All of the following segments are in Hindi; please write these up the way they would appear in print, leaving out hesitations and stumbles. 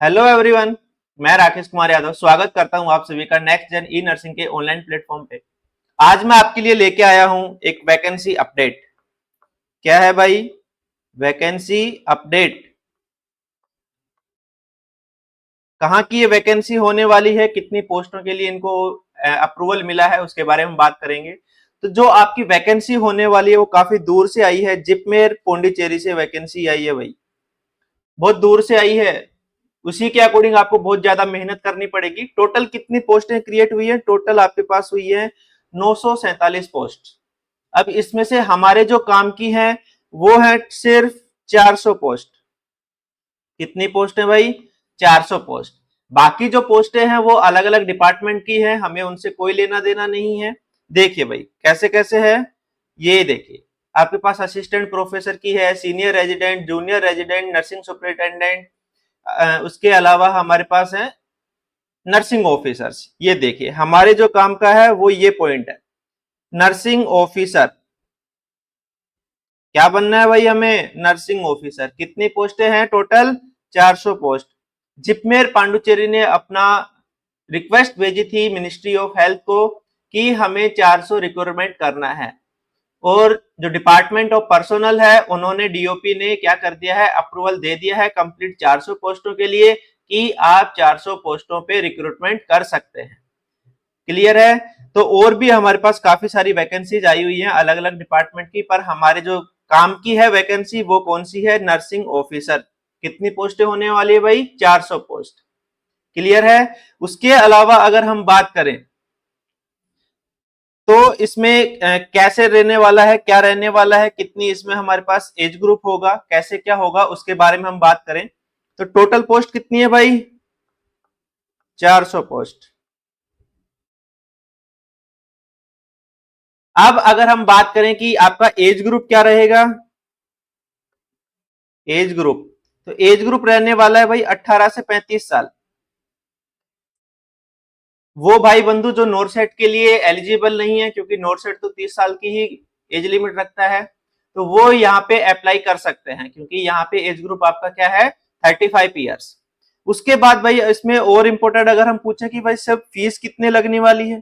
Hello everyone. मैं राकेश कुमार यादव स्वागत करता हूं आप सभी का नेक्स्ट जेन ई नर्सिंग के ऑनलाइन प्लेटफॉर्म पे। आज मैं आपके लिए लेके आया हूं एक वैकेंसी अपडेट। क्या है भाई? Vacancy update. कहाँ की ये वैकेंसी होने वाली है, कितनी पोस्टों के लिए इनको अप्रूवल मिला है, उसके बारे में बात करेंगे। तो जो आपकी वैकेंसी होने वाली है वो काफी दूर से आई है, जिपमेर पोंडिचेरी से वैकेंसी आई है भाई। बहुत दूर से आई है। उसी के अकॉर्डिंग आपको बहुत ज्यादा मेहनत करनी पड़ेगी। टोटल कितनी पोस्टें क्रिएट हुई है? टोटल आपके पास हुई है 947 पोस्ट। अब इसमें से हमारे जो काम की है वो है सिर्फ 400 पोस्ट। कितनी पोस्ट है भाई? 400 पोस्ट। बाकी जो पोस्टें हैं वो अलग अलग डिपार्टमेंट की है, हमें उनसे कोई लेना देना नहीं है। देखिए भाई कैसे कैसे है, ये देखिए। आपके पास असिस्टेंट प्रोफेसर की है, senior resident, junior resident, nursing superintendent, उसके अलावा हमारे पास है नर्सिंग ऑफिसर्स। ये देखिए हमारे जो काम का है वो ये पॉइंट है, नर्सिंग ऑफिसर। क्या बनना है भाई हमें? Nursing officer. कितनी पोस्टें हैं टोटल? 400 पोस्ट। जिपमेर पांडुचेरी ने अपना रिक्वेस्ट भेजी थी मिनिस्ट्री ऑफ हेल्थ को कि हमें 400 रिक्रूटमेंट करना है। और जो डिपार्टमेंट ऑफ पर्सनल है उन्होंने, डीओपी ने क्या कर दिया है, अप्रूवल दे दिया है कंप्लीट 400 पोस्टों के लिए कि आप 400 पोस्टों पे रिक्रूटमेंट कर सकते हैं। क्लियर है? तो और भी हमारे पास काफी सारी वैकेंसीज आई हुई हैं अलग अलग डिपार्टमेंट की, पर हमारे जो काम की है वैकेंसी वो कौन सी है? Nursing officer. कितनी पोस्टें होने वाली है भाई? 400 पोस्ट। क्लियर है? उसके अलावा अगर हम बात करें तो इसमें कैसे रहने वाला है, क्या रहने वाला है, कितनी इसमें हमारे पास एज ग्रुप होगा, कैसे क्या होगा, उसके बारे में हम बात करें तो टोटल पोस्ट कितनी है भाई? 400 पोस्ट। अब अगर हम बात करें कि आपका एज ग्रुप क्या रहेगा, एज ग्रुप, तो एज ग्रुप रहने वाला है भाई 18 से 35 साल। वो भाई बंधु जो नोरसेट के लिए एलिजिबल नहीं है, क्योंकि नोरसेट तो 30 साल की ही एज लिमिट रखता है, तो वो यहाँ पे अप्लाई कर सकते हैं, क्योंकि यहाँ पे एज ग्रुप आपका क्या है? 35 ईयर्स। उसके बाद भाई इसमें और इंपॉर्टेंट अगर हम पूछे कि भाई सब फीस कितने लगने वाली है,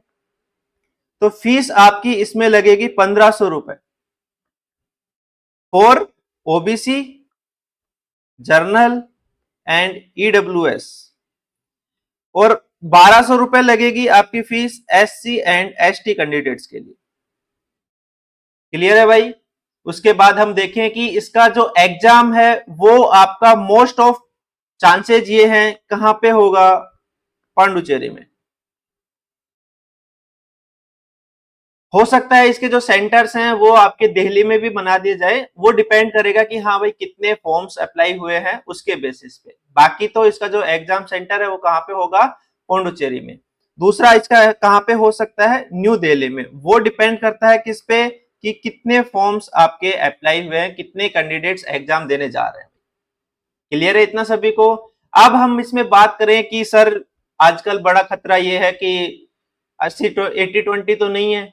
तो फीस आपकी इसमें लगेगी 1500 रुपए for OBC, journal and EWS. और 1200 रुपए लगेगी आपकी fees SC and ST candidates के लिए। क्लियर है भाई? उसके बाद हम देखें कि इसका जो एग्जाम है वो आपका मोस्ट ऑफ चांसेज ये हैं कहां पे होगा? पांडुचेरी में। हो सकता है इसके जो सेंटर्स हैं वो आपके दिल्ली में भी बना दिए जाए, वो डिपेंड करेगा कि हाँ भाई कितने फॉर्म्स अप्लाई हुए हैं उसके बेसिस पे। बाकी तो इसका जो एग्जाम सेंटर है वो कहाँ पे होगा? पौंडुचेरी में। दूसरा इसका कहाँ पे हो सकता है? न्यू दिल्ली में। वो डिपेंड करता है किस पे, कि कितने फॉर्म्स आपके अप्लाई हुए हैं, कितने कैंडिडेट्स एग्जाम देने जा रहे हैं। क्लियर है इतना सभी को? अब हम इसमें बात करें कि सर आजकल बड़ा खतरा ये है कि 80-20 तो नहीं है।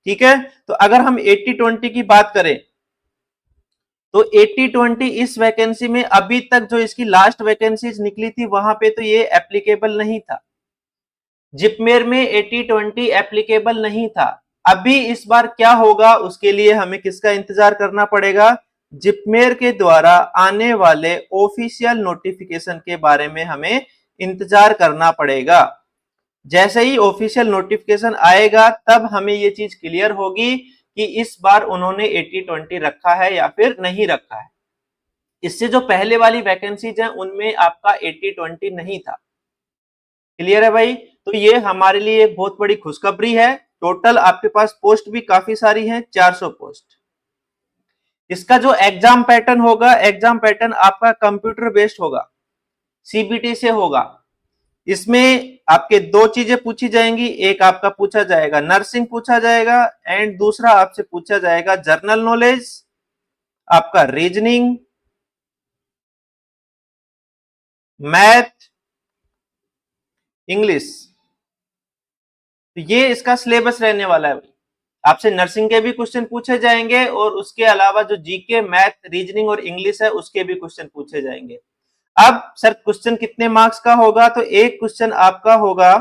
ठीक है, तो अगर हम 80-20 की बात करें तो 80-20 इस वैकेंसी में अभी तक जो इसकी लास्ट वैकेंसीज निकली थी वहां पे तो ये एप्लीकेबल नहीं था। जिपमेर में 80-20 एप्लीकेबल नहीं था। अभी इस बार क्या होगा उसके लिए हमें किसका इंतजार करना पड़ेगा? जिपमेर के द्वारा आने वाले ऑफिशियल नोटिफिकेशन के बारे में हमें इंतजार करना पड़ेगा। जैसे ही ऑफिशियल नोटिफिकेशन आएगा तब हमें ये चीज क्लियर होगी कि इस बार उन्होंने 80-20 रखा है या फिर नहीं रखा है। इससे जो पहले वाली वैकेंसीज हैं उनमें आपका 80-20 नहीं था। क्लियर है भाई? तो ये हमारे लिए एक बहुत बड़ी खुशखबरी है। टोटल आपके पास पोस्ट भी काफी सारी हैं, 400 पोस्ट। इसका जो एग्जाम पैटर्न होगा, एग्जाम पैटर्न आपका कंप्यूटर बेस्ड होगा, सीबीटी से होगा। इसमें आपके दो चीजें पूछी जाएंगी, एक आपका पूछा जाएगा नर्सिंग पूछा जाएगा एंड दूसरा आपसे पूछा जाएगा जर्नल नॉलेज, आपका रीजनिंग, मैथ, इंग्लिश। तो ये इसका सिलेबस रहने वाला है भाई। आपसे नर्सिंग के भी क्वेश्चन पूछे जाएंगे और उसके अलावा जो जीके, मैथ, रीजनिंग और इंग्लिश है उसके भी क्वेश्चन पूछे जाएंगे। अब सर क्वेश्चन कितने मार्क्स का होगा, तो एक क्वेश्चन आपका होगा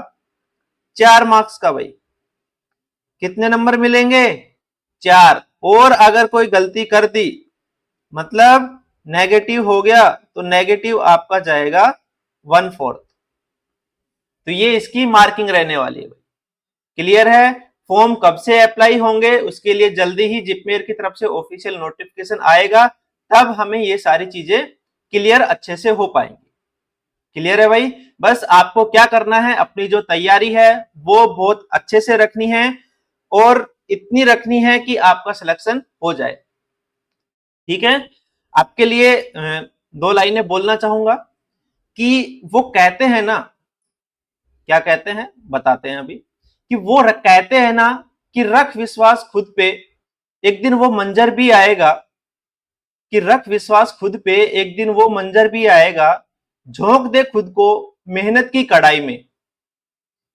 4 मार्क्स का भाई। कितने नंबर मिलेंगे, 4। और अगर कोई गलती कर दी मतलब नेगेटिव हो गया तो नेगेटिव आपका जाएगा 1/4। तो ये इसकी मार्किंग रहने वाली है। क्लियर है। फॉर्म कब से अप्लाई होंगे, उसके लिए जल्दी ही जिपमेर की तरफ से ऑफिशियल नोटिफिकेशन आएगा, तब हमें ये सारी चीजें क्लियर अच्छे से हो पाएंगी। क्लियर है भाई। बस आपको क्या करना है, अपनी जो तैयारी है वो बहुत अच्छे से रखनी है और इतनी रखनी है कि आपका सिलेक्शन हो जाए। ठीक है। आपके लिए 2 लाइनें बोलना चाहूंगा कि वो कहते हैं ना, क्या कहते हैं बताते हैं अभी, कि वो कहते हैं ना कि रख विश्वास खुद पे, एक दिन वो मंजर भी आएगा, कि रख विश्वास खुद पे, एक दिन वो मंजर भी आएगा, झोंक दे खुद को मेहनत की कड़ाई में,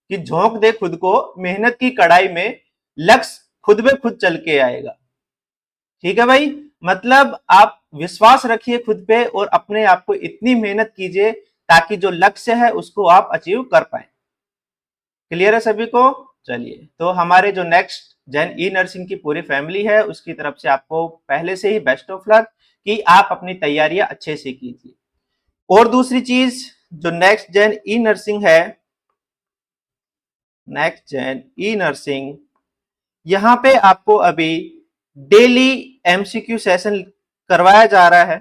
कि झोंक दे खुद को मेहनत की कड़ाई में, लक्ष्य खुद में खुद चल के आएगा। ठीक है भाई। मतलब आप विश्वास रखिए खुद पे और अपने आप को इतनी मेहनत कीजिए ताकि जो लक्ष्य है उसको आप अचीव कर पाए। क्लियर है सभी को। चलिए, तो हमारे जो नेक्स्ट जैन ई नर्सिंग की पूरी फैमिली है उसकी तरफ से आपको पहले से ही बेस्ट ऑफ लक कि आप अपनी तैयारियां अच्छे से कीजिए। और दूसरी चीज, जो नेक्स्ट जेन ई नर्सिंग है, नेक्स्ट जेन ई नर्सिंग, यहां पे आपको अभी डेली एमसीक्यू सेशन करवाया जा रहा है।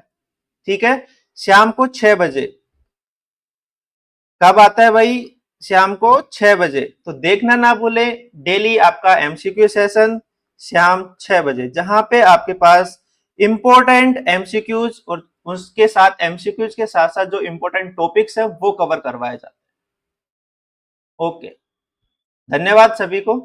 ठीक है। शाम को 6 बजे। कब आता है भाई, शाम को 6 बजे। तो देखना ना भूले, डेली आपका एमसीक्यू सेशन शाम 6 बजे, जहां पे आपके पास इंपॉर्टेंट एमसीक्यूज और उसके साथ एमसीक्यूज के साथ साथ जो इंपॉर्टेंट टॉपिक्स है वो कवर करवाए जाते हैं। ओके, धन्यवाद सभी को।